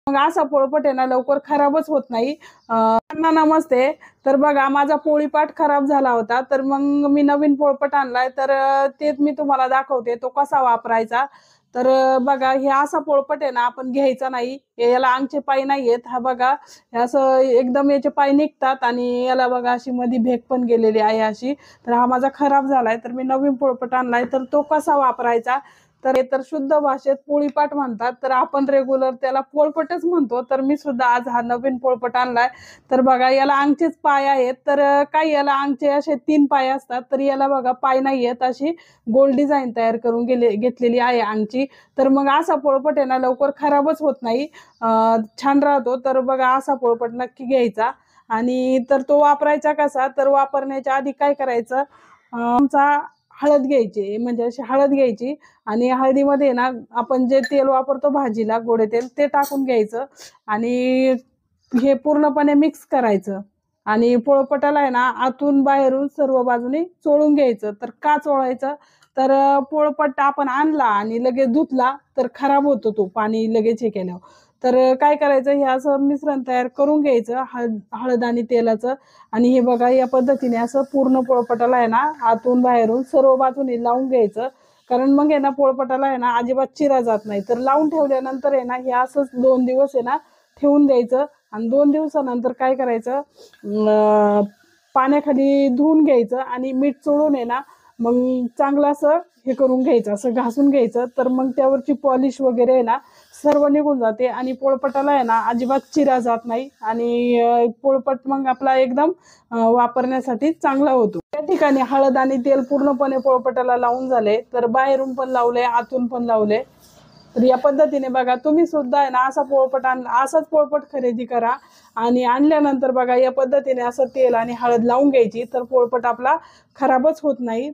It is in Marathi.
मग असा पोळपट आहे ना लवकर खराबच होत नाही। नमस्ते। तर बघा माझा पोळीपाट खराब झाला होता, तर मग मी नवीन पोळपट आणलाय, तर तेच मी तुम्हाला दाखवते तो कसा वापरायचा। तर बघा हे असा पोळपट आहे ना आपण घ्यायचा नाही, याला अंगचे पाय नाही येत। हा बघा हे असं एकदम याचे पाय निघतात आणि याला बघा अशी मध्ये भेग पण गेलेली आहे अशी। तर हा माझा खराब झालाय, तर मी नवीन पोळपट आणलाय। तर तो कसा वापरायचा, तर हे तर शुद्ध भाषेत पोळीपाट म्हणतात, तर आपण रेग्युलर त्याला पोळपटच म्हणतो। तर मी सुद्धा आज हा नवीन पोळपट आणलाय। तर बघा याला अंगचेच पाय आहेत, तर काही याला अंगचे असे 3 पाय असतात, तर याला बघा पाय नाही आहेत, अशी गोल डिझाईन तयार करून घेतलेली आहे अंगची। तर मग असा पोळपट आहे ना लवकर खराबच होत नाही, छान राहतो। तर बघा असा पोळपट नक्की घ्यायचा। आणि तर तो वापरायचा कसा, तर वापरण्याच्या आधी काय करायचं, आमचा हळद घ्यायची, म्हणजे अशी हळद घ्यायची आणि हळदीमध्ये ना आपण जे तेल वापरतो भाजीला गोडे तेल ते टाकून घ्यायचं आणि हे पूर्णपणे मिक्स करायचं। आणि पोळपटाला आहे ना आतून बाहेरून सर्व बाजूने चोळून घ्यायचं। तर का चोळायचं, तर पोळपट आपण आणला आणि लगेच धुतला तर खराब होतो तो पाणी लगेच हे केल्यावर। तर काय करायचं, हे असं मिश्रण तयार करून घ्यायचं हळद आणि तेलाचं। आणि हे बघा या पद्धतीने असं पूर्ण पोळपटाला आहे ना आतून बाहेरून सर्व बाजूने लावून घ्यायचं। कारण मग आहे ना पोळपटाला आहे ना अजिबात चिरा जात नाही। तर लावून ठेवल्यानंतर आहे ना हे असंच 2 दिवस आहे ना ठेवून द्यायचं। आणि 2 दिवसानंतर काय करायचं, पाण्याखाली धुवून घ्यायचं आणि मीठ चोळून आहे ना मग चांगलं असं हे करून घ्यायचं, असं घासून घ्यायचं। तर मग त्यावरची पॉलिश वगैरे आहे ना सर्व निघून जाते आणि पोळपटाला आहे ना अजिबात चिरा जात नाही आणि पोळपट मग आपला एकदम वापरण्यासाठी चांगला होतो। त्या ठिकाणी हळद आणि तेल पूर्णपणे पोळपटाला लावून झाले, तर बाहेरून पण लावले आतून पण लावले। तर या पद्धतीने बघा तुम्ही सुद्धा आहे ना असा पोळपट असाच पोळपट खरेदी करा आणि आणल्यानंतर बघा या पद्धतीने असं तेल आणि हळद लावून घ्यायची, तर पोळपट आपला खराबच होत नाही।